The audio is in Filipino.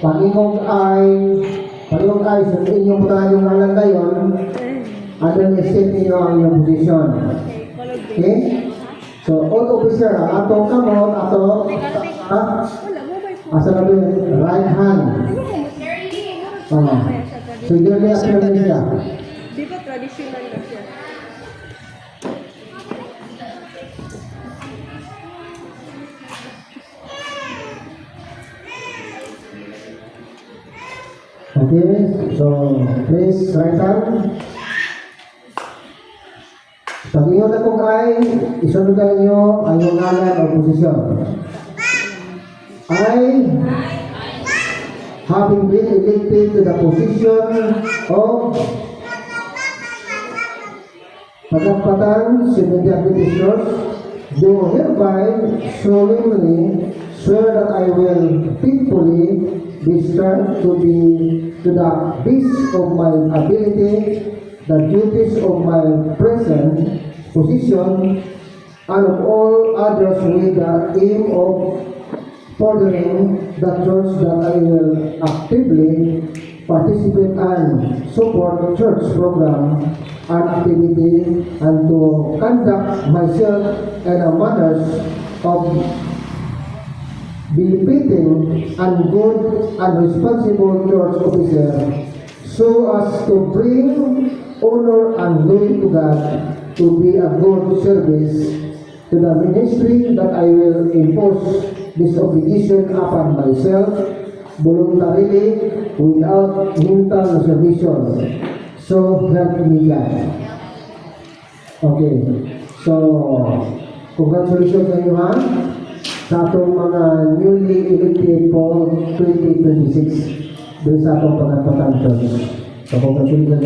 Pag-ingog ay sa inyong putahan yung ngalan ngayon, ano na-set ninyo ang inyong posisyon. Okay? So, all officer, ato kamot, asa na ba yun? Right hand. So, yun na yung siya. Di ba traditional na siya? Okay, so please right hand. Pag inyo na kung ay, isunod na ninyo ang inyong ngalan o posisyon. I, having been elected to the position of Pagkapatan, Sinundian Petitioners, do hereby solemnly swear that I will faithfully discharge to the best of my ability the duties of my present position and of all others with the aim of furthering the church that I will actively participate and support church program and activity and to conduct myself in a manner of befitting and good and responsible church officer so as to bring honor and glory to God, to be a good service to the ministry that I will impose this obligation upon myself voluntarily without mental reservation. So help me God. Okay. So, congratulations sa inyo ha sa atong mga newly elected for 2026 doon sa atong pagkatapatan. So, congratulations.